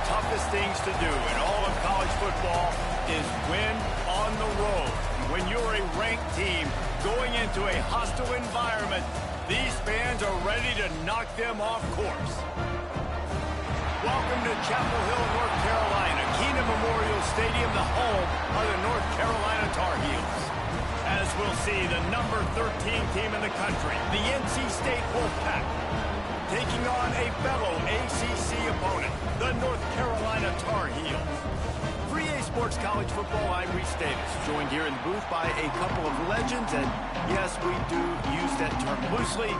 toughest things to do in all of college football is win on the road. When you're a ranked team going into a hostile environment, these fans are ready to knock them off course. Welcome to Chapel Hill, North Carolina, Keenan Memorial Stadium, the home of the North Carolina Tar Heels. As we'll see, the number 13 team in the country, the NC State Wolfpack, taking on a fellow ACC opponent, the North Carolina Tar Heels. For EA Sports College Football, I'm Reese Davis, joined here in the booth by a couple of legends, and yes, we do use that term loosely.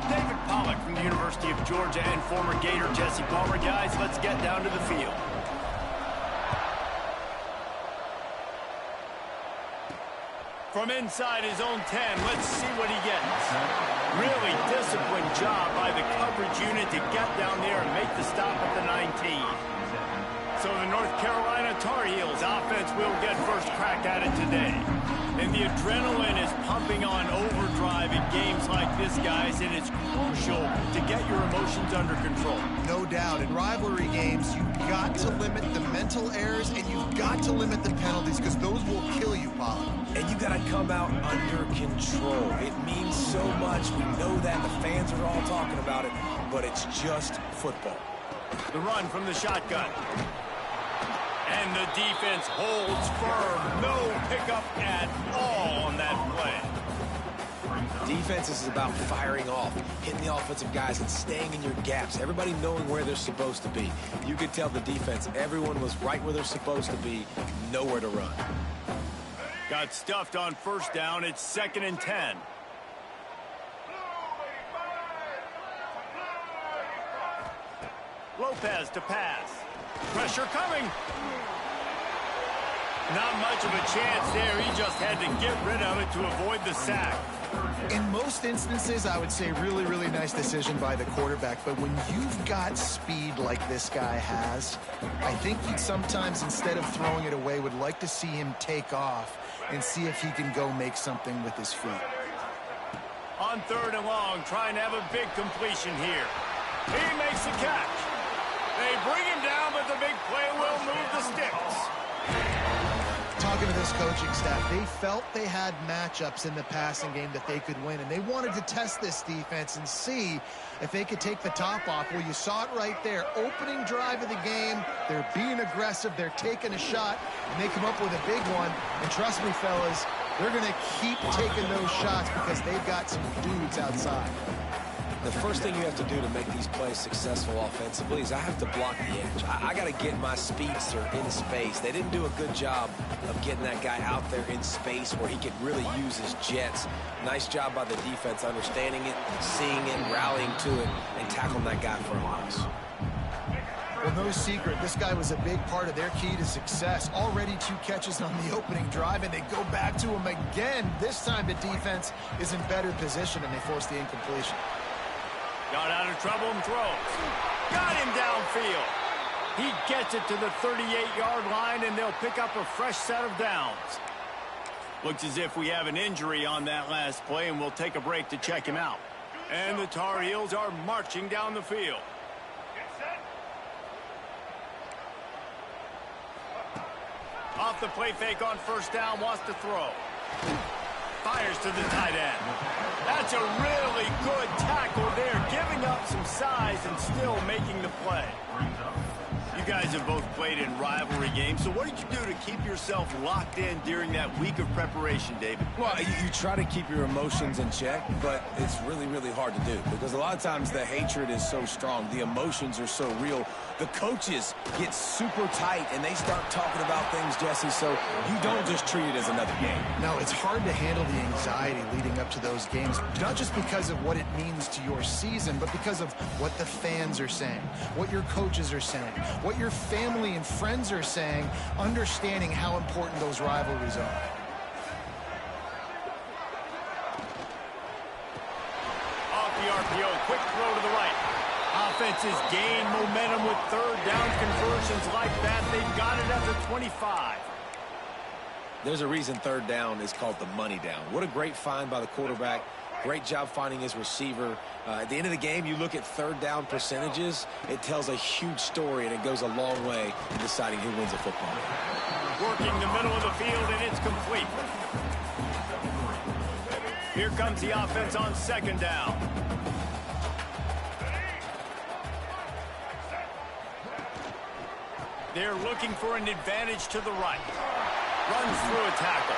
David Pollack from the University of Georgia and former Gator Jesse Palmer. Guys, let's get down to the field. From inside his own 10, let's see what he gets. Really disciplined job by the coverage unit to get down there and make the stop at the 19. So the North Carolina Tar Heels offense will get first crack at it today. And the adrenaline is pumping on overdrive in games like this, guys, and it's crucial to get your emotions under control. No doubt. In rivalry games, you've got to limit the mental errors and you've got to limit the penalties because those will kill you, Pollard. And you got to come out under control. It means so much. We know that. The fans are all talking about it, but it's just football. The run from the shotgun. And the defense holds firm. No pickup at all on that play. Defense is about firing off, hitting the offensive guys and staying in your gaps. Everybody knowing where they're supposed to be. You could tell the defense, everyone was right where they're supposed to be, nowhere to run. Got stuffed on first down. It's 2nd and 10. Lopez to pass. Pressure coming. Not much of a chance there. He just had to get rid of it to avoid the sack. In most instances, I would say really, really nice decision by the quarterback. But when you've got speed like this guy has, I think you'd sometimes, instead of throwing it away, would like to see him take off and see if he can go make something with his feet. On 3rd and long, trying to have a big completion here. He makes the catch. They bring him down, but the big play will move the sticks. Talking to this coaching staff, they felt they had matchups in the passing game that they could win, and they wanted to test this defense and see if they could take the top off. Well, you saw it right there. Opening drive of the game, they're being aggressive, they're taking a shot, and they come up with a big one. And trust me, fellas, they're going to keep taking those shots because they've got some dudes outside. The first thing you have to do to make these plays successful offensively is I have to block the edge. I got to get my speedster in space. They didn't do a good job of getting that guy out there in space where he could really use his jets. Nice job by the defense understanding it, seeing it, rallying to it, and tackling that guy for a loss. Well, no secret, this guy was a big part of their key to success. Already 2 catches on the opening drive, and they go back to him again. This time the defense is in better position, and they force the incompletion. Got out of trouble and throws. Got him downfield. He gets it to the 38-yard line, and they'll pick up a fresh set of downs. Looks as if we have an injury on that last play, and we'll take a break to check him out. And the Tar Heels are marching down the field. Off the play fake on first down, wants to throw. Fires to the tight end. That's a really good tackle there, giving up some size and still making the play. You guys have both played in rivalry games, so what did you do to keep yourself locked in during that week of preparation, David? Well, you try to keep your emotions in check, but it's really, really hard to do because a lot of times the hatred is so strong. The emotions are so real. The coaches get super tight, and they start talking about things, Jesse, so you don't just treat it as another game. No, it's hard to handle the anxiety leading up to those games, not just because of what it means to your season, but because of what the fans are saying, what your coaches are saying, what your family and friends are saying, understanding how important those rivalries are. Off the RPO, quick throw to the right. Offenses gain momentum with 3rd down conversions like that. They've got it at the 25. There's a reason 3rd down is called the money down. What a great find by the quarterback. Great job finding his receiver. At the end of the game, you look at third down percentages. It tells a huge story, and it goes a long way in deciding who wins a football game. Working the middle of the field, and it's complete. Here comes the offense on second down. They're looking for an advantage to the right. Runs through a tackle.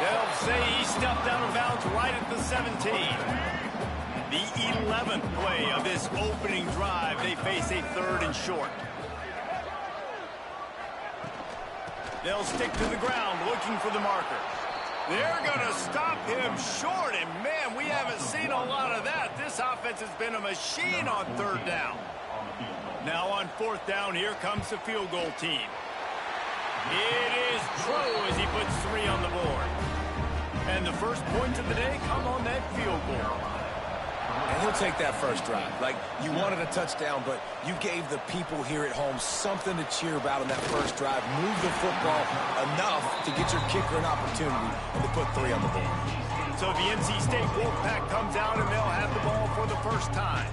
They'll say he stepped out of bounds right at the 17. The 11th play of this opening drive. They face a 3rd and short. They'll stick to the ground looking for the marker. They're going to stop him short, and man, we haven't seen a lot of that. This offense has been a machine on 3rd down. Now on 4th down, here comes the field goal team. It is true as he puts 3 on the board. And the first points of the day come on that field goal. And he'll take that first drive. Like, you wanted a touchdown, but you gave the people here at home something to cheer about in that first drive. Move the football enough to get your kicker an opportunity, and to put 3 on the board. So the NC State Wolfpack comes out, and they'll have the ball for the first time.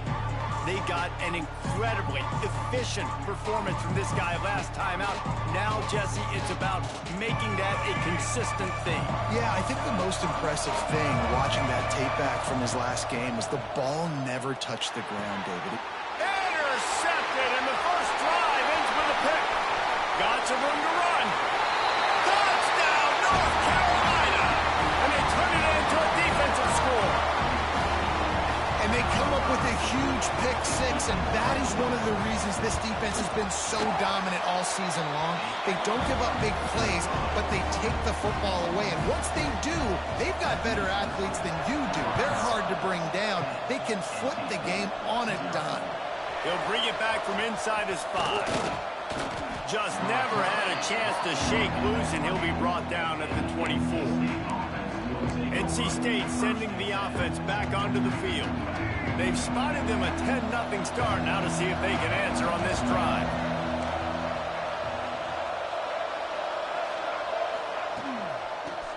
They got an incredibly efficient performance from this guy last time out. Now, Jesse, it's about making that a consistent thing. Yeah, I think the most impressive thing watching that tape back from his last game is the ball never touched the ground, David. Intercepted, and the first drive ends with a pick. Got some room to run. Touchdown, North Carolina! And they turn it into a defensive score. And they come up with a huge pick-6, and that is one of the reasons this defense has been so dominant all season long. They don't give up big plays, but they take the football away. And once they do, they've got better athletes than you do. They're hard to bring down. They can flip the game on a dime. He'll bring it back from inside his 5. Just never had a chance to shake loose, and he'll be brought down at the 24. NC State sending the offense back onto the field. They've spotted them a 10-0 start. Now to see if they can answer on this drive.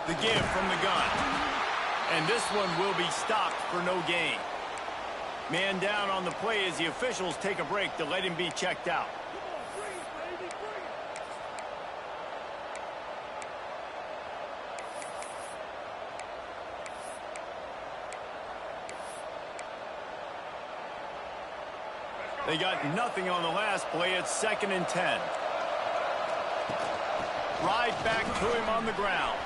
The give from the gun. And this one will be stopped for no gain. Man down on the play as the officials take a break to let him be checked out. They got nothing on the last play. It's 2nd and 10. Right back to him on the ground.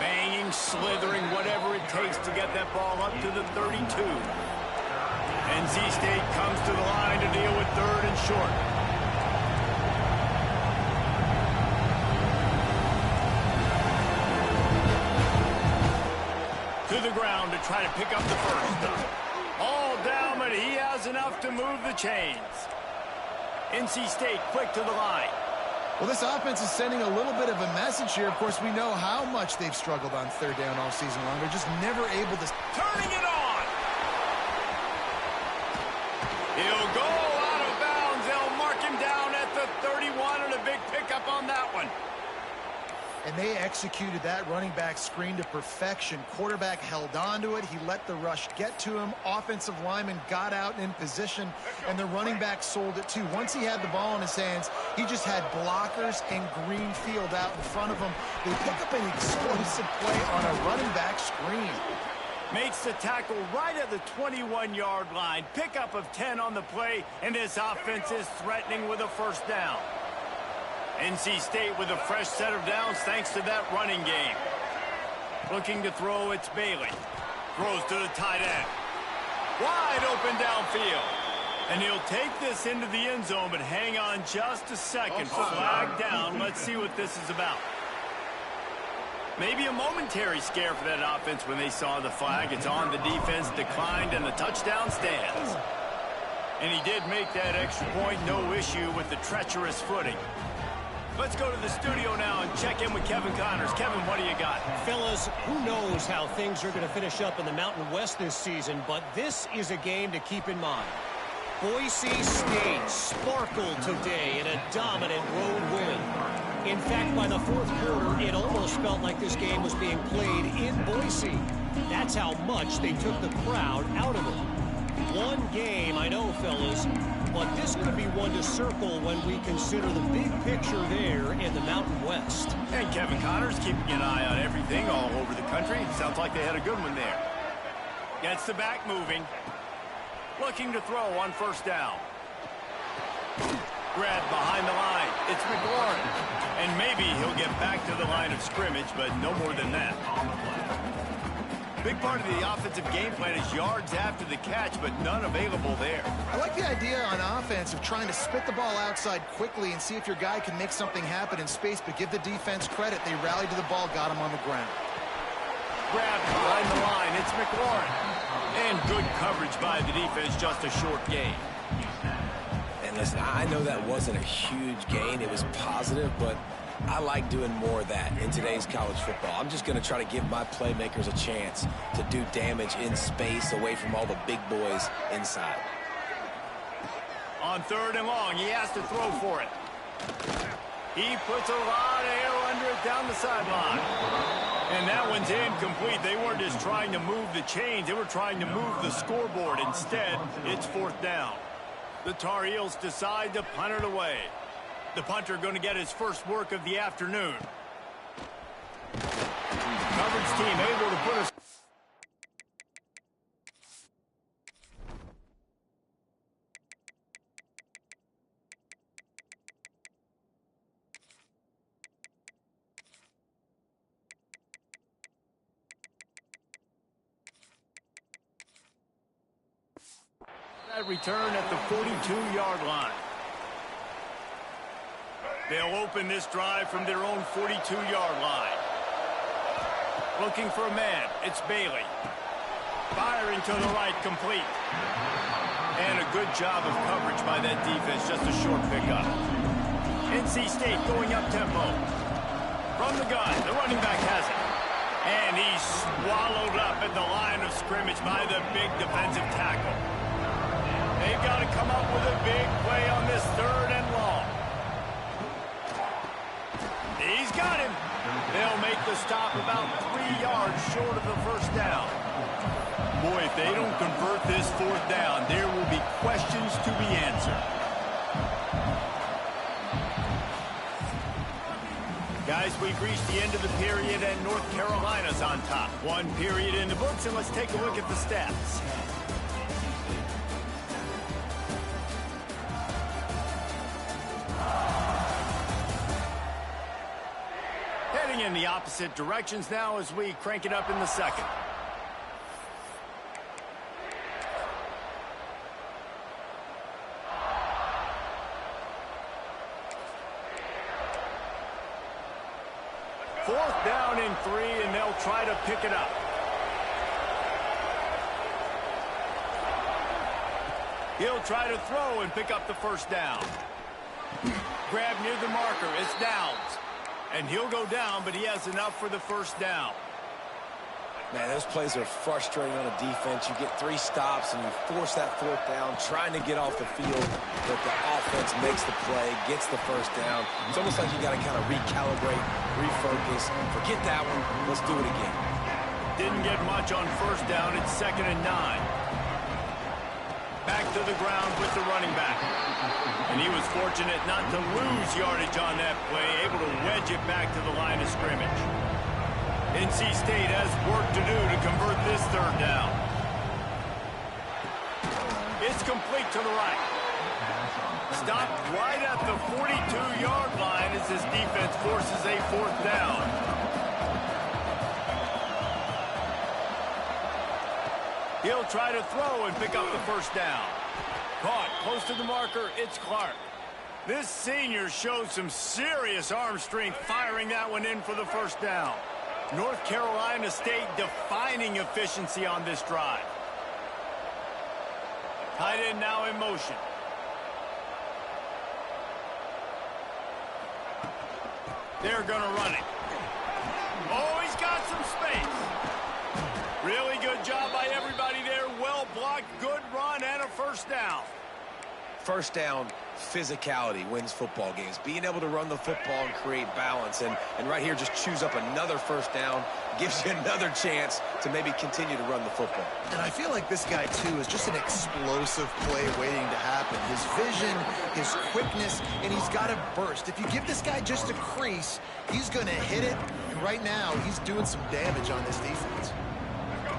Banging, slithering, whatever it takes to get that ball up to the 32. NC State comes to the line to deal with 3rd and short. To the ground to try to pick up the first. All down, but he has enough to move the chains. NC State quick to the line. Well, this offense is sending a little bit of a message here. Of course, we know how much they've struggled on 3rd down all season long. They're just never able to... Turning it on! He'll go out of bounds. They'll mark him down at the 31, and a big pickup on that one. And they executed that running back screen to perfection. Quarterback held on to it. He let the rush get to him. Offensive lineman got out in position, and the running back sold it too. Once he had the ball in his hands, he just had blockers and green field out in front of him. They pick up an explosive play on a running back screen. Makes the tackle right at the 21-yard line. Pickup of 10 on the play, and this offense is threatening with a first down. NC State with a fresh set of downs thanks to that running game. Looking to throw, it's Bailey. Throws to the tight end. Wide open downfield. And he'll take this into the end zone, but hang on just a second. Flag down. Let's see what this is about. Maybe a momentary scare for that offense when they saw the flag. It's on, the defense declined, and the touchdown stands. And he did make that extra point. No issue with the treacherous footing. Let's go to the studio now and check in with Kevin Connors. Kevin, what do you got? Fellas, who knows how things are going to finish up in the Mountain West this season, but this is a game to keep in mind. Boise State sparkled today in a dominant road win. In fact, by the fourth quarter, it almost felt like this game was being played in Boise. That's how much they took the crowd out of it. One game, I know, fellas, but this could be one to circle when we consider the big picture there in the Mountain West. And Kevin Connors keeping an eye on everything all over the country. Sounds like they had a good one there. Gets the back moving. Looking to throw on first down. Grabbed behind the line. It's McLaurin. And maybe he'll get back to the line of scrimmage, but no more than that. Big part of the offensive game plan is yards after the catch, but none available there. I like the idea on offense of trying to spit the ball outside quickly and see if your guy can make something happen in space, but give the defense credit. They rallied to the ball, got him on the ground. Grabbed behind the line. It's McLaurin. And good coverage by the defense, just a short gain. And listen, I know that wasn't a huge gain. It was positive, but I like doing more of that in today's college football. I'm just going to try to give my playmakers a chance to do damage in space away from all the big boys inside. On third and long, he has to throw for it. He puts a lot of air under it down the sideline. And that one's incomplete. They weren't just trying to move the chains. They were trying to move the scoreboard. Instead, it's fourth down. The Tar Heels decide to punt it away. The punter going to get his first work of the afternoon. Coverage team able to put us. That return at the 42-yard line. They'll open this drive from their own 42-yard line. Looking for a man. It's Bailey. Firing to the right, complete. And a good job of coverage by that defense. Just a short pickup. NC State going up tempo. From the gun, the running back has it. And he's swallowed up at the line of scrimmage by the big defensive tackle. They've got to come up with a big play on this third and long. He's got him. They'll make the stop about 3 yards short of the first down. Boy, if they don't convert this fourth down, there will be questions to be answered. Guys, we've reached the end of the period, and North Carolina's on top. One period in the books, and let's take a look at the stats. In the opposite directions now as we crank it up in the second. Fourth down and 3, and they'll try to pick it up. He'll try to throw and pick up the first down. Grab near the marker. It's Downs. And he'll go down, but he has enough for the first down. Man, those plays are frustrating on a defense. You get 3 stops, and you force that fourth down, trying to get off the field, but the offense makes the play, gets the first down. It's almost like you got to kind of recalibrate, refocus. Forget that one. Let's do it again. Didn't get much on first down. It's 2nd and 9. Back to the ground with the running back. And he was fortunate not to lose yardage on that play, able to wedge it back to the line of scrimmage. NC State has work to do to convert this third down. It's complete to the right. Stopped right at the 42-yard line as this defense forces a fourth down. He'll try to throw and pick up the first down. Caught close to the marker, it's Clark. This senior shows some serious arm strength firing that one in for the first down. North Carolina State defining efficiency on this drive. Tight end now in motion. They're going to run it. Oh, he's got some space. Really good job by everybody there. Well blocked, good run, and a first down. First down physicality wins football games. Being able to run the football and create balance. And right here, just choose up another first down, gives you another chance to maybe continue to run the football. And I feel like this guy, too, is just an explosive play waiting to happen. His vision, his quickness, and he's got a burst. If you give this guy just a crease, he's going to hit it. And right now, he's doing some damage on this defense.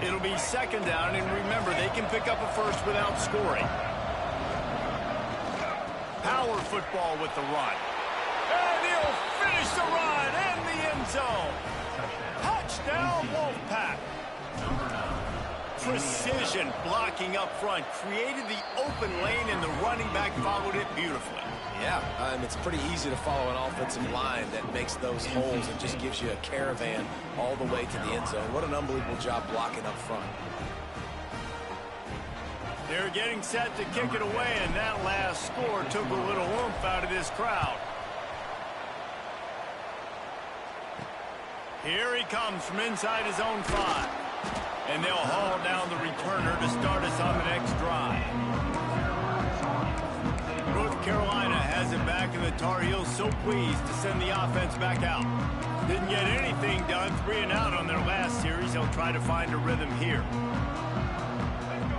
It'll be second down, and remember, they can pick up a first without scoring. Power football with the run. And he'll finish the run in the end zone. Touchdown, Wolfpack. Precision blocking up front created the open lane, and the running back followed it beautifully. Yeah, it's pretty easy to follow an offensive line that makes those holes and just gives you a caravan all the way to the end zone. What an unbelievable job blocking up front. They're getting set to kick it away, and that last score took a little oomph out of this crowd. Here he comes from inside his own 5. And they'll haul down the returner to start us on the next drive. North Carolina has it back, and the Tar Heels so pleased to send the offense back out. Didn't get anything done, 3 and out on their last series. They'll try to find a rhythm here.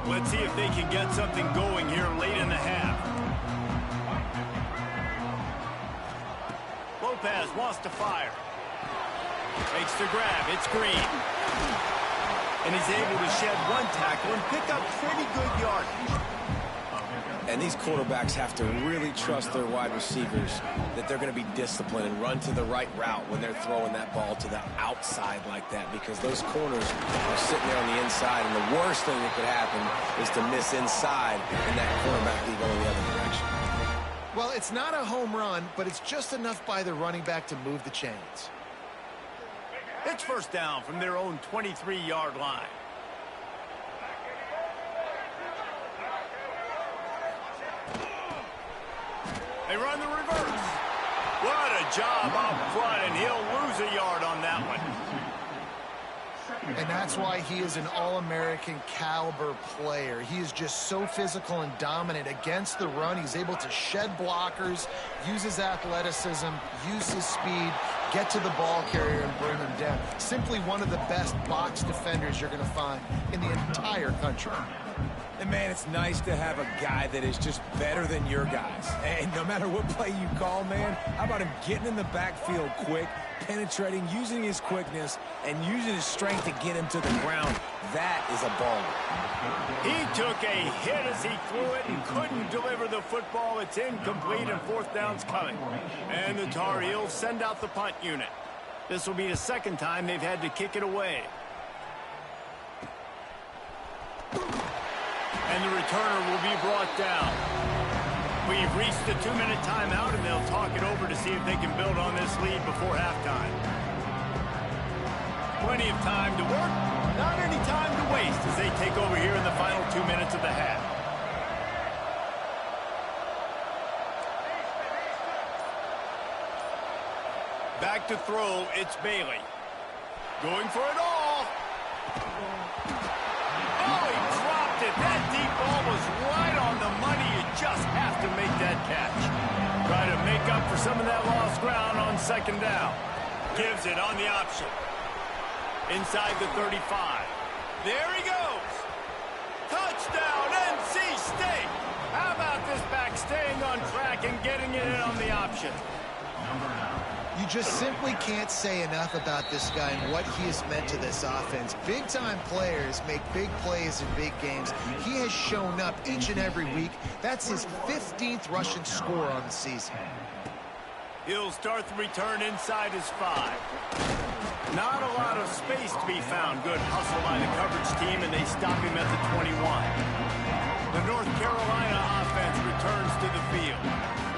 Let's see if they can get something going here late in the half. Lopez wants to fire. Makes the grab. It's Green. And he's able to shed 1 tackle and pick up pretty good yardage. And these quarterbacks have to really trust their wide receivers that they're going to be disciplined and run to the right route when they're throwing that ball to the outside like that, because those corners are sitting there on the inside, and the worst thing that could happen is to miss inside and that cornerback be going the other direction. Well, it's not a home run, but it's just enough by the running back to move the chains. It's first down from their own 23-yard line. They run the reverse. What a job up front, and he'll lose a yard on that one. And that's why he is an All-American caliber player. He is just so physical and dominant against the run. He's able to shed blockers, use his athleticism, use his speed, get to the ball carrier and bring him down. Simply one of the best box defenders you're going to find in the entire country. And, man, it's nice to have a guy that is just better than your guys. And no matter what play you call, man, how about him getting in the backfield quick, penetrating, using his quickness, and using his strength to get him to the ground? That is a baller. He took a hit as he threw it and couldn't deliver the football. It's incomplete, and 4th down's coming. And the Tar Heels send out the punt unit. This will be the second time they've had to kick it away. And the returner will be brought down. We've reached the 2-minute timeout, and they'll talk it over to see if they can build on this lead before halftime. Plenty of time to work, not any time to waste as they take over here in the final 2 minutes of the half. Back to throw, it's Bailey. Going for it all. Oh, he dropped it. That deep ball was right on the money. You just have to make that catch. Try to make up for some of that lost ground on second down. Gives it on the option. Inside the 35. There he goes. Touchdown, NC State. How about this back staying on track and getting it in on the option? You just simply can't say enough about this guy and what he has meant to this offense. Big-time players make big plays in big games. He has shown up each and every week. That's his 15th rushing score on the season. He'll start the return inside his 5. Not a lot of space to be found. Good hustle by the coverage team, and they stop him at the 21. The North Carolina offense returns to the field.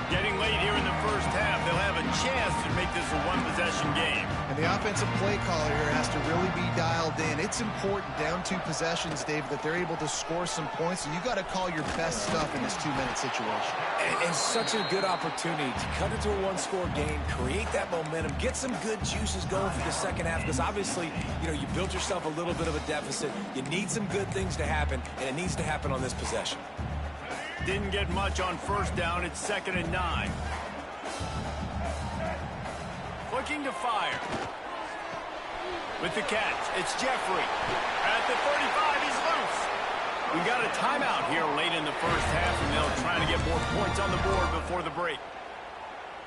Getting late here in the first half, they'll have a chance to make this a one-possession game. And the offensive play caller here has to really be dialed in. It's important down 2 possessions, Dave, that they're able to score some points. So you got to call your best stuff in this 2-minute situation. And such a good opportunity to cut into a 1-score game, create that momentum, get some good juices going for the second half, because obviously, you built yourself a little bit of a deficit. You need some good things to happen, and it needs to happen on this possession. didn't get much on first down. It's 2nd and 9. Looking to fire. With the catch, it's Jeffrey. At the 35, he's loose. We got a timeout here late in the first half, and they'll try to get more points on the board before the break.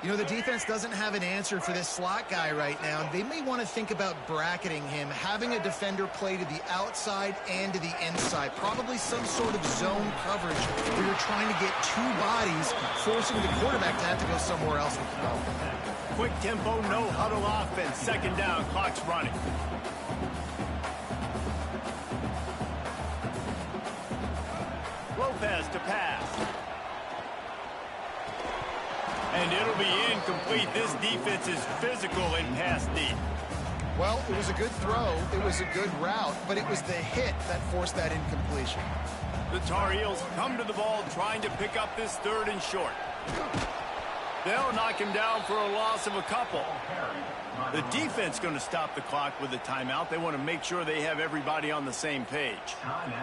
You know, the defense doesn't have an answer for this slot guy right now. They may want to think about bracketing him, having a defender play to the outside and to the inside. Probably some sort of zone coverage where you're trying to get two bodies, forcing the quarterback to have to go somewhere else with the ball. Quick tempo, no huddle offense. 2nd down, clock's running. Lopez to pass. And it'll be incomplete. This defense is physical in pass deep. Well, it was a good throw. It was a good route, but it was the hit that forced that incompletion. The Tar Heels come to the ball trying to pick up this 3rd and short. They'll knock him down for a loss of a couple. The defense going to stop the clock with a timeout. They want to make sure they have everybody on the same page.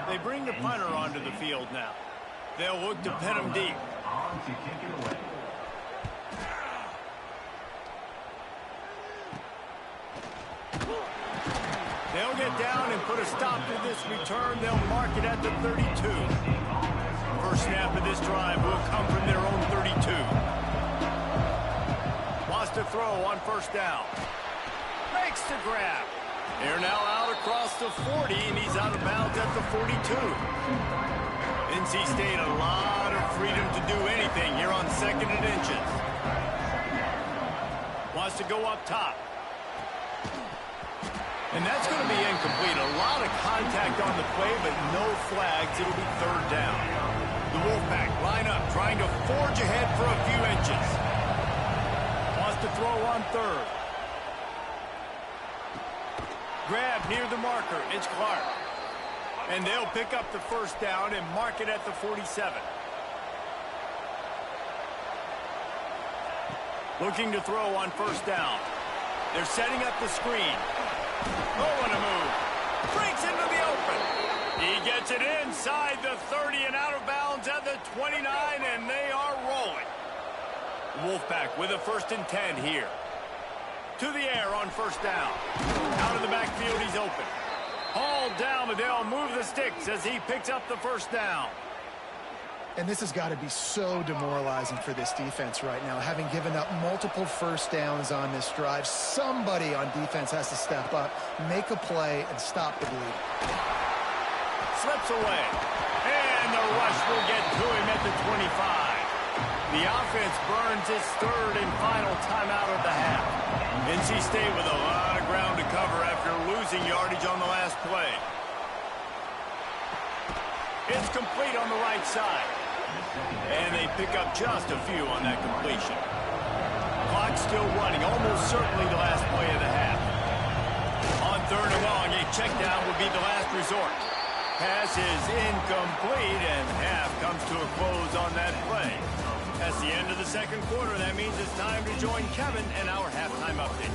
They bring the punter onto the field now. They'll look to pin him deep. They'll get down and put a stop to this return. They'll mark it at the 32. First snap of this drive will come from their own 32. Wants to throw on first down. Makes the grab. They're now out across the 40, and he's out of bounds at the 42. NC State a lot of freedom to do anything here on 2nd and inches. Wants to go up top. And that's going to be incomplete. A lot of contact on the play, but no flags. It'll be 3rd down. The Wolfpack line up, trying to forge ahead for a few inches. Wants to throw on 3rd. Grab near the marker. It's Clark. And they'll pick up the first down and mark it at the 47. Looking to throw on first down. They're setting up the screen. Oh, and a move. Breaks into the open. He gets it inside the 30 and out of bounds at the 29, and they are rolling. Wolfpack with a 1st and 10 here. To the air on first down. Out of the backfield, he's open. Hauled down, but they'll move the sticks as he picks up the first down. And this has got to be so demoralizing for this defense right now, having given up multiple first downs on this drive. Somebody on defense has to step up, make a play, and stop the bleed. Slips away. And the rush will get to him at the 25. The offense burns its 3rd and final timeout of the half. NC State with a lot of ground to cover after losing yardage on the last play. It's complete on the right side. And they pick up just a few on that completion. Clock's still running, almost certainly the last play of the half. On 3rd and long, a check down would be the last resort. Pass is incomplete, and half comes to a close on that play. That's the end of the 2nd quarter. That means it's time to join Kevin and our halftime update.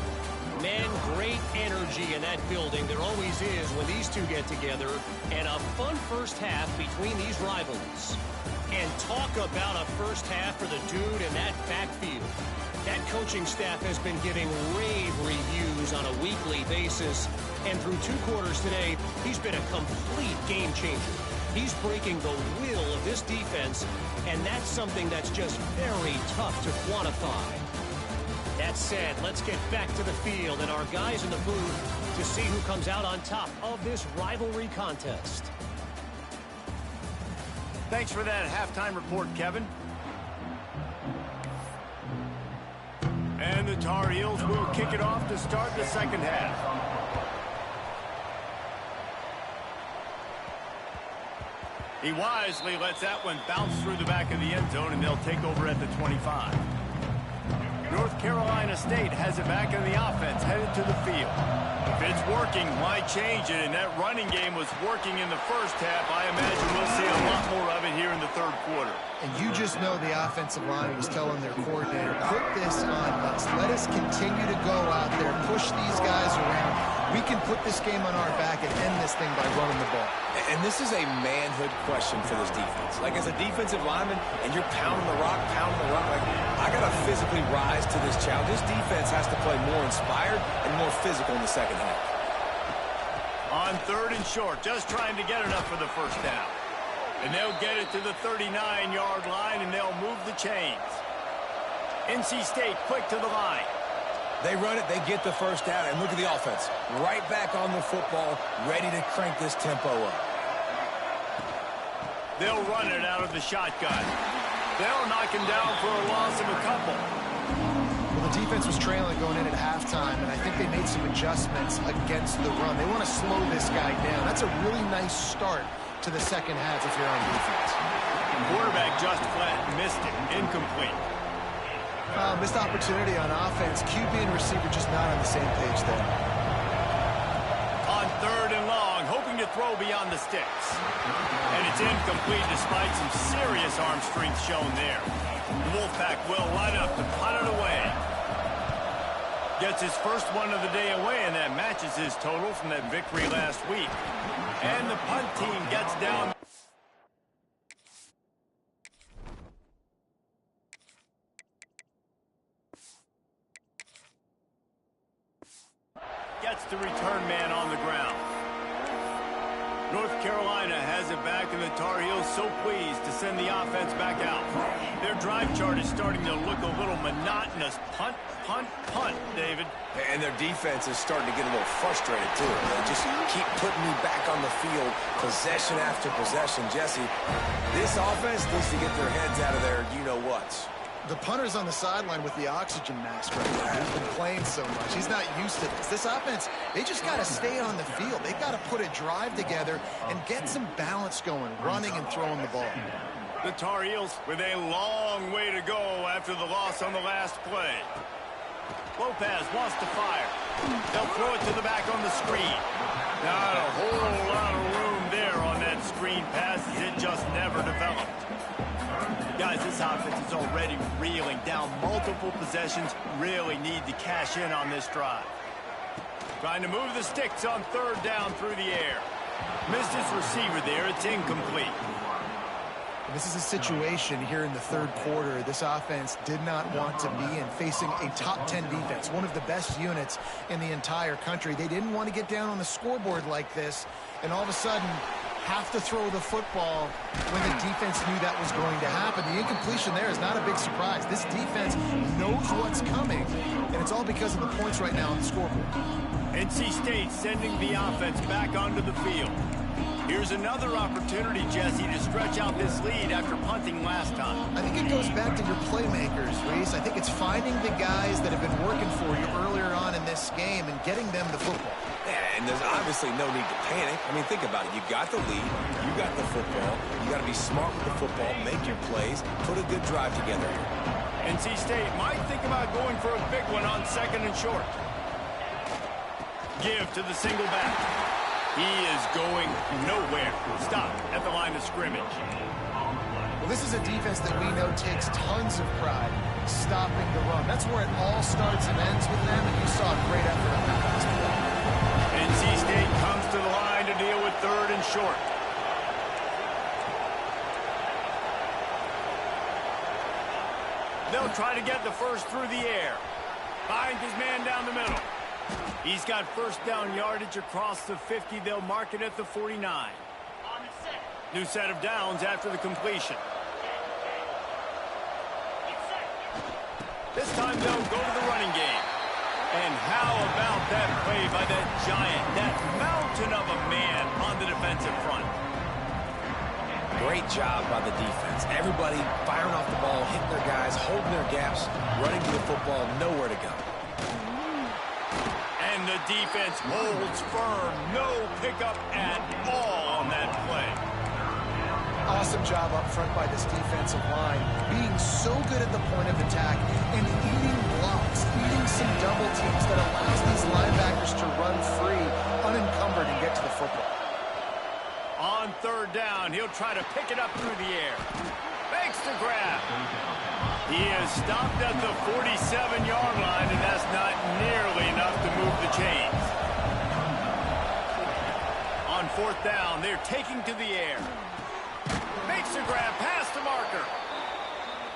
Man, great energy in that building. There always is when these two get together. And a fun first half between these rivals. And talk about a first half for the dude in that backfield. That coaching staff has been giving rave reviews on a weekly basis. And through 2 quarters today, he's been a complete game changer. He's breaking the will of this defense, and that's something that's just very tough to quantify. That said, let's get back to the field and our guys in the booth to see who comes out on top of this rivalry contest. Thanks for that halftime report, Kevin. And the Tar Heels will kick it off to start the 2nd half. He wisely lets that one bounce through the back of the end zone, and they'll take over at the 25. North Carolina State has it back in the offense, headed to the field. If it's working, why change it? And that running game was working in the first half. I imagine we'll see a lot more of it here in the 3rd quarter. And you just know the offensive line was telling their coordinator, put this on us. Let us continue to go out there, push these guys around. we can put this game on our back and end this thing by running the ball. And this is a manhood question for this defense. Like, as a defensive lineman, and you're pounding the rock, like, I got to physically rise to this challenge. This defense has to play more inspired and more physical in the second half. On 3rd and short, just trying to get enough for the first down. And they'll get it to the 39-yard line, and they'll move the chains. NC State quick to the line. They run it, they get the first down, and look at the offense. Right back on the football, ready to crank this tempo up. They'll run it out of the shotgun. They'll knock him down for a loss of a couple. Well, the defense was trailing going in at halftime, and I think they made some adjustments against the run. They want to slow this guy down. That's a really nice start to the second half if you're on defense. Quarterback just flat, missed it, incomplete. Missed opportunity on offense. QB and receiver just not on the same page there. On 3rd and long, hoping to throw beyond the sticks. And it's incomplete despite some serious arm strength shown there. The Wolfpack will line up to punt it away. Gets his first one of the day away, and that matches his total from that victory last week. And the punt team gets down. Gets the return man on the ground. North Carolina has it back, and the Tar Heels so pleased to send the offense back out. Their drive chart is starting to look a little monotonous. Punt, punt, punt, David. And their defense is starting to get a little frustrated, too. They just keep putting me back on the field, possession after possession. Jesse, this offense needs to get their heads out of their you-know-whats. The punter's on the sideline with the oxygen mask right now. He's been playing so much. He's not used to this. This offense, they just got to stay on the field. They've got to put a drive together and get some balance going, running and throwing the ball. The Tar Heels with a long way to go after the loss on the last play. Lopez wants to fire. They'll throw it to the back on the screen. Not a whole lot of room there on that screen pass, as it just never developed. Guys, this offense is already reeling down multiple possessions. Really need to cash in on this drive. Trying to move the sticks on 3rd down through the air. Missed his receiver there. It's incomplete. This is a situation here in the 3rd quarter this offense did not want to be in, facing a top 10 defense, one of the best units in the entire country. They didn't want to get down on the scoreboard like this, and all of a sudden have to throw the football when the defense knew that was going to happen. The incompletion there is not a big surprise. This defense knows what's coming, and it's all because of the points right now on the scoreboard. NC State sending the offense back onto the field. Here's another opportunity, Jesse, to stretch out this lead after punting last time. I think it goes back to your playmakers, Reese. I think it's finding the guys that have been working for you earlier on in this game and getting them the football. Yeah, and there's obviously no need to panic. I mean, think about it. You got the lead. You got the football. You got to be smart with the football, make your plays, put a good drive together here. NC State might think about going for a big one on 2nd and short. Give to the single back. He is going nowhere. Stop at the line of scrimmage. Well, this is a defense that we know takes tons of pride stopping the run. That's where it all starts and ends with them, and you saw a great effort on that last play. NC State comes to the line to deal with 3rd and short. They'll try to get the first through the air. Finds his man down the middle. He's got first down yardage across the 50. They'll mark it at the 49. New set of downs after the completion. This time they'll go to the running game. And how about that play by that giant, that mountain of a man on the defensive front? Great job by the defense. Everybody firing off the ball, hitting their guys, holding their gaps, running to the football, nowhere to go. And the defense holds firm. No pickup at all on that play. Awesome job up front by this defensive line, being so good at the point of attack and eating blocks, eating some double teams that allows these linebackers to run free, unencumbered, and get to the football. On 3rd down, he'll try to pick it up through the air. Makes the grab. He is stopped at the 47-yard line, and that's not nearly enough to move the chains. 4th down. They're taking to the air. Makes a grab past the marker.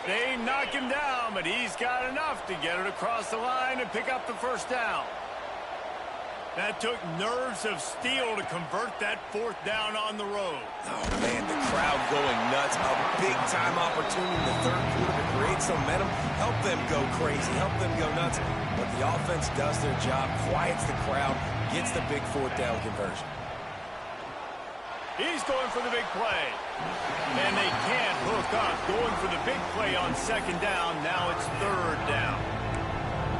They knock him down, but he's got enough to get it across the line and pick up the 1st down. That took nerves of steel to convert that 4th down on the road. Oh, man, the crowd going nuts. A big-time opportunity in the 3rd quarter to create some momentum. Help them go crazy. Help them go nuts. But the offense does their job, quiets the crowd, gets the big 4th down conversion. He's going for the big play. And they can't hook up. Going for the big play on 2nd down. Now it's 3rd down.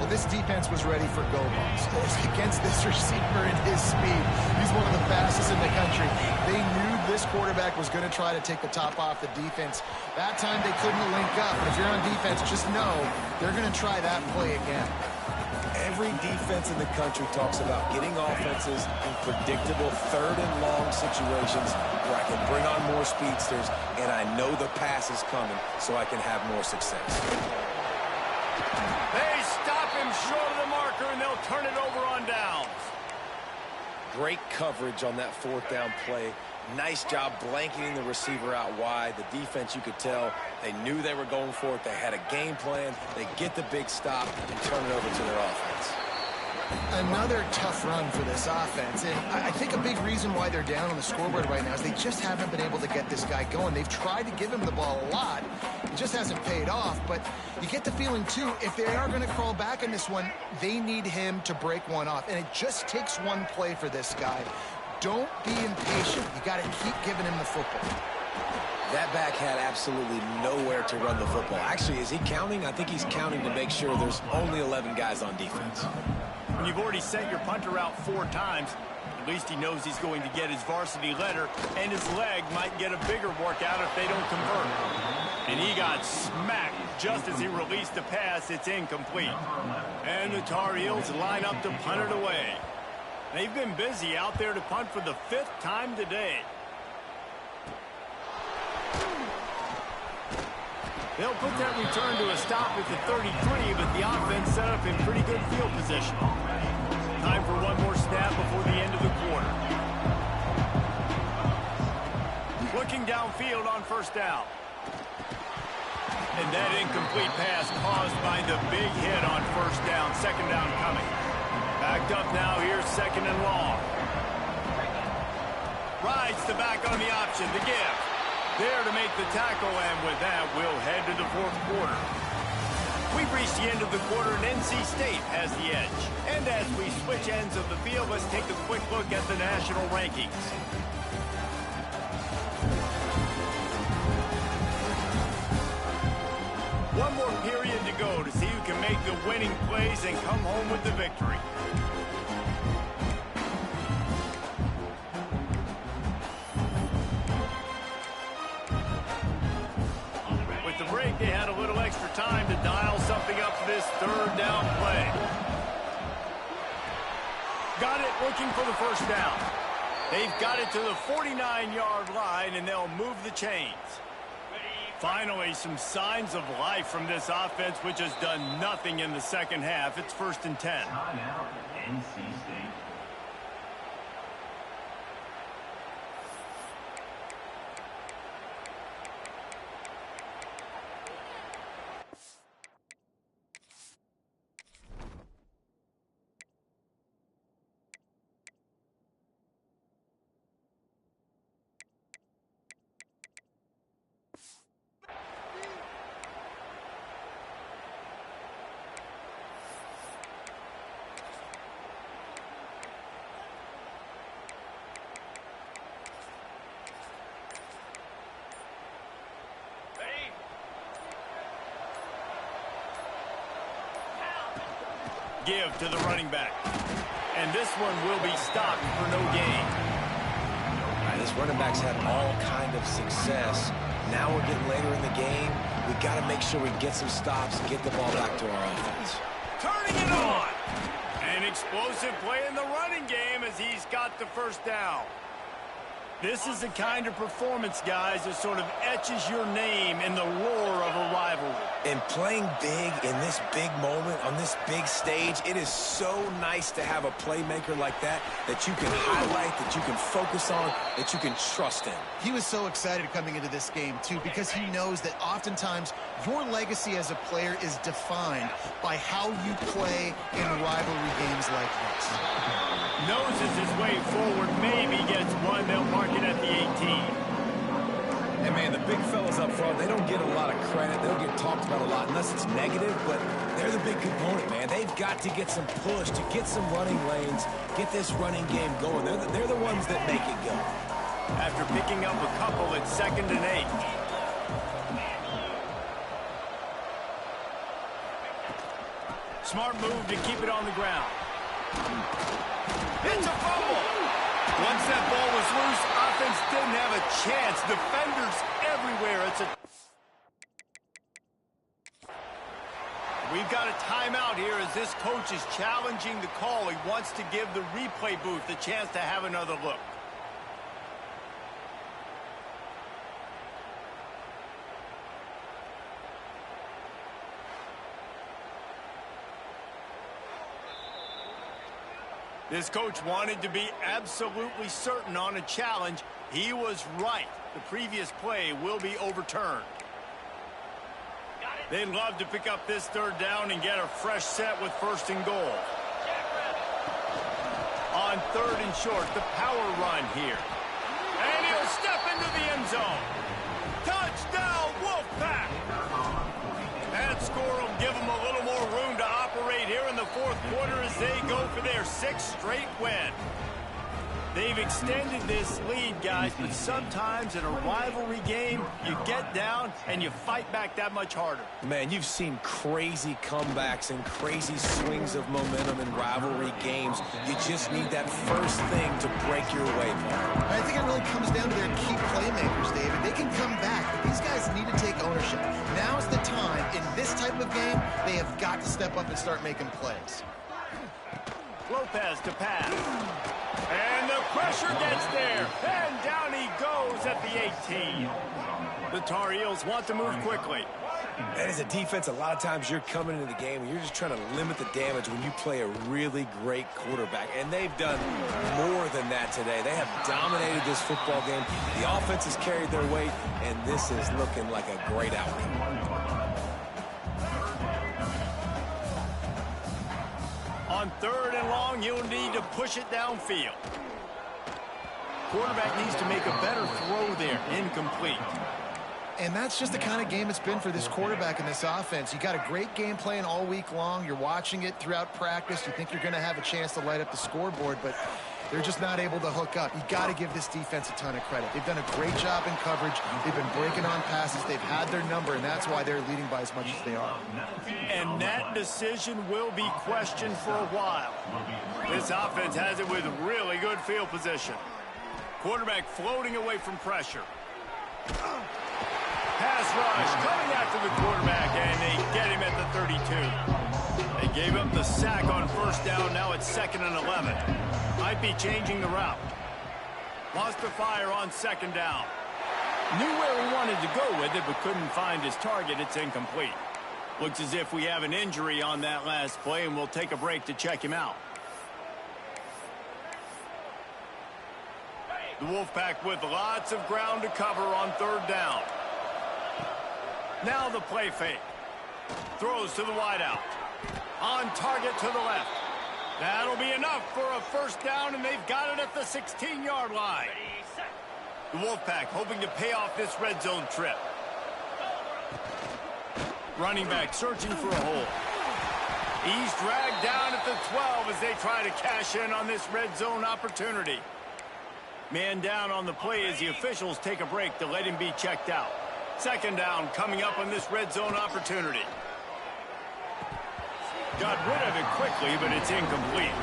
Well, this defense was ready for go balls against this receiver and his speed. He's one of the fastest in the country. They knew this quarterback was going to try to take the top off the defense. That time they couldn't link up. But if you're on defense, just know they're going to try that play again. Every defense in the country talks about getting offenses in predictable 3rd and long situations where I can bring on more speedsters and I know the pass is coming so I can have more success. They stop him short of the marker, and they'll turn it over on downs. Great coverage on that 4th down play. Nice job blanketing the receiver out wide. The defense, you could tell, they knew they were going for it. They had a game plan. They get the big stop and turn it over to their offense. Another tough run for this offense, and I think a big reason why they're down on the scoreboard right now is they just haven't been able to get this guy going. They've tried to give him the ball a lot. It just hasn't paid off, but you get the feeling, too, if they are going to crawl back in this one, they need him to break one off, and it just takes one play for this guy. Don't be impatient. You got to keep giving him the football. That back had absolutely nowhere to run the football. Actually, is he counting? I think he's counting to make sure there's only 11 guys on defense. When you've already sent your punter out 4 times, at least he knows he's going to get his varsity letter, and his leg might get a bigger workout if they don't convert. And he got smacked just as he released the pass. It's incomplete. And the Tar Heels line up to punt it away. They've been busy out there to punt for the 5th time today. They'll put that return to a stop at the 33, but the offense set up in pretty good field position. Time for one more snap before the end of the quarter. Looking downfield on 1st down. And that incomplete pass caused by the big hit on 1st down. 2nd down coming. Backed up now, here's 2nd and long. Rides the back on the option, the give. There to make the tackle, and with that, we'll head to the 4th quarter. We've reached the end of the quarter, and NC State has the edge. And as we switch ends of the field, let's take a quick look at the national rankings. One more period to go to see who can make the winning plays and come home with the victory. With the break, they had a little extra time to dial something up for this 3rd down play. Got it, looking for the 1st down. They've got it to the 49-yard line, and they'll move the chains. Finally, some signs of life from this offense, which has done nothing in the 2nd half. It's 1st and 10. Timeout, NC State. Give to the running back. And this one will be stopped for no gain. All right, this running back's had all kind of success. Now we're getting later in the game. We got to make sure we get some stops and get the ball back to our offense. Turning it on. An explosive play in the running game as he's got the 1st down. This is the kind of performance, guys, that sort of etches your name in the roar of a rivalry. And playing big in this big moment, on this big stage, it is so nice to have a playmaker like that you can highlight, that you can focus on, that you can trust in. He was so excited coming into this game, too, because he knows that oftentimes your legacy as a player is defined by how you play in rivalry games like this. Noses his way forward, maybe gets one. They'll mark it at the 18. And, man, the big fellas up front, they don't get a lot of credit. They don't get talked about a lot unless it's negative, but they're the big component, man. They've got to get some push, to get some running lanes, get this running game going. They're the ones that make it go. After picking up a couple, it's 2nd and 8. Smart move to keep it on the ground. It's a fumble. Once that ball was loose, offense didn't have a chance. Defenders everywhere. We've got a timeout here as this coach is challenging the call. He wants to give the replay booth the chance to have another look. This coach wanted to be absolutely certain on a challenge. He was right. The previous play will be overturned. They'd love to pick up this 3rd down and get a fresh set with 1st and goal. On 3rd and short, the power run here. And he'll step into the end zone. Touchdown, Wolfpack! That score will give them a little more room to operate here in the 4th quarter as they go for their 6th straight win. They've extended this lead, guys, but sometimes in a rivalry game, you get down and you fight back that much harder. Man, you've seen crazy comebacks and crazy swings of momentum in rivalry games. You just need that first thing to break your way, Paul. I think it really comes down to their key playmakers, David. They can come back, but these guys need to take ownership. Now's the time. In this type of game, they have got to step up and start making plays. Lopez to pass. And the pressure gets there. And down he goes at the 18. The Tar Heels want to move quickly. And as a defense, a lot of times you're coming into the game and you're just trying to limit the damage when you play a really great quarterback. And they've done more than that today. They have dominated this football game. The offense has carried their weight, and this is looking like a great outcome. On 3rd and long, you'll need to push it downfield. Quarterback needs to make a better throw there. Incomplete. And that's just the kind of game it's been for this quarterback and this offense. You got a great game plan all week long. You're watching it throughout practice. You think you're going to have a chance to light up the scoreboard, but they're just not able to hook up. You got to give this defense a ton of credit. They've done a great job in coverage. They've been breaking on passes. They've had their number, and that's why they're leading by as much as they are. And that decision will be questioned for a while. This offense has it with really good field position. Quarterback floating away from pressure. Pass rush coming after the quarterback, and they get him at the 32. They gave up the sack on 1st down. Now it's 2nd and 11. Might be changing the route. Lost the fire on 2nd down. Knew where he wanted to go with it, but couldn't find his target. It's incomplete. Looks as if we have an injury on that last play, and we'll take a break to check him out. The Wolfpack with lots of ground to cover on 3rd down. Now the play fake. Throws to the wideout. On target to the left. That'll be enough for a 1st down, and they've got it at the 16-yard line. The Wolfpack hoping to pay off this red zone trip. Running back searching for a hole. He's dragged down at the 12 as they try to cash in on this red zone opportunity. Man down on the play as the officials take a break to let him be checked out. 2nd down coming up on this red zone opportunity. Got rid of it quickly, but it's incomplete.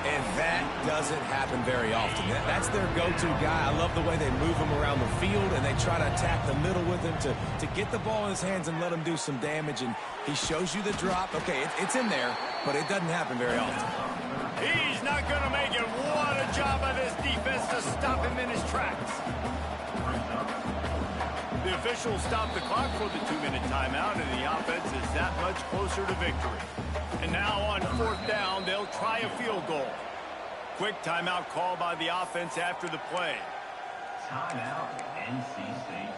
And that doesn't happen very often. That's their go-to guy. I love the way they move him around the field, and they try to attack the middle with him to get the ball in his hands and let him do some damage. And he shows you the drop. Okay, it's in there, but it doesn't happen very often. He's not going to make it. What a job by this defense to stop him in his tracks. The officials stop the clock for the 2-minute timeout, and the offense is that much closer to victory. And now on 4th down, they'll try a field goal. Quick timeout call by the offense after the play. Timeout, NC State.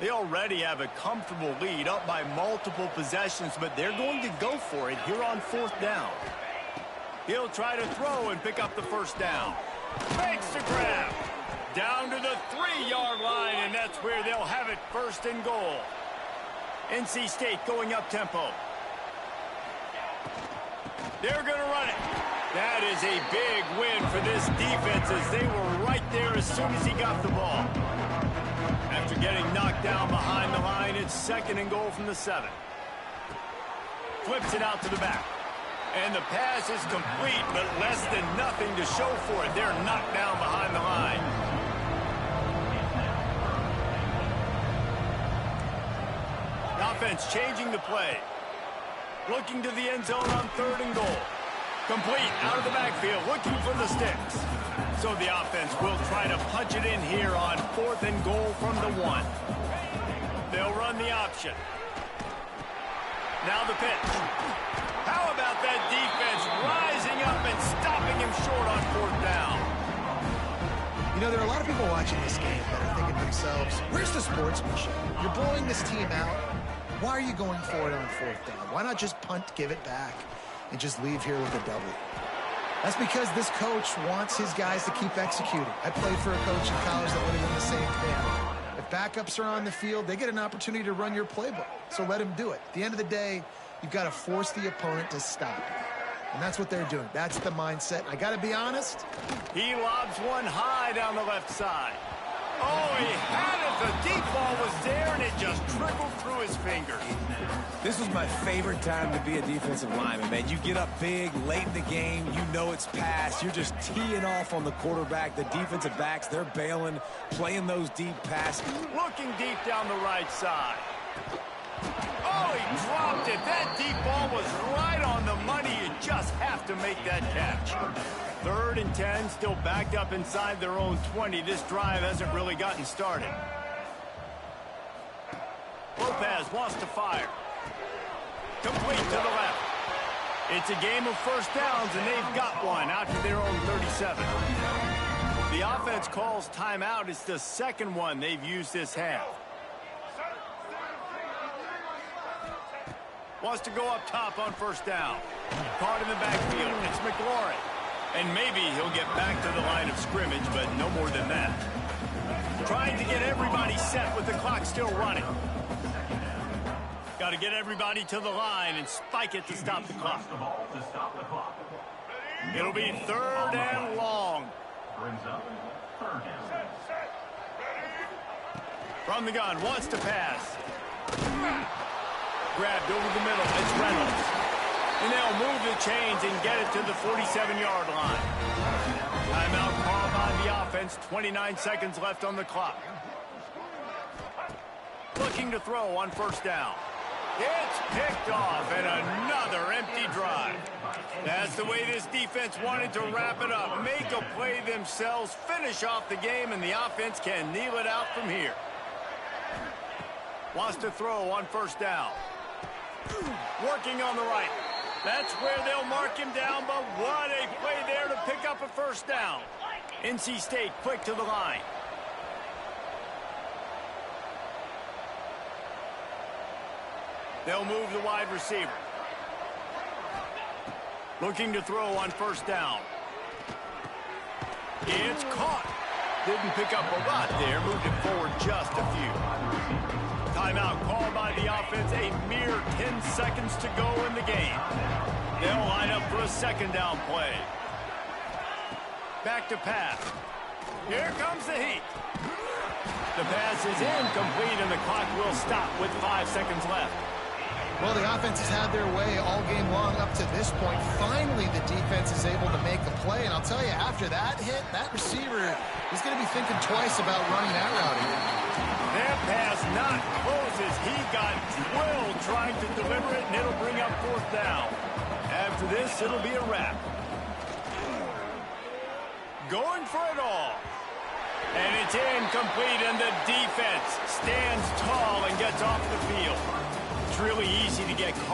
They already have a comfortable lead, up by multiple possessions, but they're going to go for it here on 4th down. He'll try to throw and pick up the 1st down. Makes the grab. Down to the 3-yard line, and that's where they'll have it, 1st and goal. NC State going up tempo. They're going to run it. That is a big win for this defense, as they were right there as soon as he got the ball. After getting knocked down behind the line, it's 2nd and goal from the 7. Flips it out to the back. And the pass is complete, but less than nothing to show for it. They're knocked down behind the line. The offense changing the play. Looking to the end zone on 3rd and goal. Complete out of the backfield, looking for the sticks. So the offense will try to punch it in here on 4th and goal from the 1. They'll run the option. Now the pitch. How about that defense rising up and stopping him short on 4th down? You know, there are a lot of people watching this game that are thinking to themselves, where's the sportsmanship? You're blowing this team out. Why are you going for it on 4th down? Why not just punt, give it back, and just leave here with a W? That's because this coach wants his guys to keep executing. I played for a coach in college that would have done the same thing. If backups are on the field, they get an opportunity to run your playbook. So let him do it. At the end of the day, you've got to force the opponent to stop. And that's what they're doing. That's the mindset. I got to be honest. He lobs one high down the left side. Oh, he had it. The deep ball was there, and it just trickled through his fingers. This was my favorite time to be a defensive lineman, man. You get up big, late in the game, you know it's past. You're just teeing off on the quarterback. The defensive backs, they're bailing, playing those deep passes. Looking deep down the right side. Oh, he dropped it. That deep ball was right on the money. You just have to make that catch. 3rd and 10, still backed up inside their own 20. This drive hasn't really gotten started. Lopez wants to fire. Complete to the left. It's a game of 1st downs, and they've got one out to their own 37. The offense calls timeout. It's the 2nd one they've used this half. Wants to go up top on 1st down. Caught in the backfield. It's McLaurin. And maybe he'll get back to the line of scrimmage, but no more than that. Trying to get everybody set with the clock still running. Got to get everybody to the line and spike it to stop the clock. It'll be 3rd and long. From the gun, wants to pass. Grabbed over the middle. It's Reynolds. And they'll move the chains and get it to the 47-yard line. Timeout called by the offense. 29 seconds left on the clock. Looking to throw on 1st down. It's picked off, and another empty drive. That's the way this defense wanted to wrap it up. Make a play themselves, finish off the game, and the offense can kneel it out from here. Wants to throw on 1st down. Working on the right. That's where they'll mark him down, but what a play there to pick up a 1st down. NC State quick to the line. They'll move the wide receiver. Looking to throw on 1st down. It's caught. Didn't pick up a lot there. Moved it forward just a few. Timeout called by the offense. A mere 10 seconds to go in the game. They'll line up for a 2nd down play. Back to pass. Here comes the heat. The pass is incomplete, and the clock will stop with 5 seconds left. Well, the offense has had their way all game long up to this point. Finally, the defense is able to make a play. and I'll tell you, after that hit, that receiver is going to be thinking twice about running that route again. That pass not close as he got drilled trying to deliver it, and it'll bring up 4th down. After this, it'll be a wrap. Going for it all. And it's incomplete, and the defense stands tall and gets off the field. It's really easy to get caught.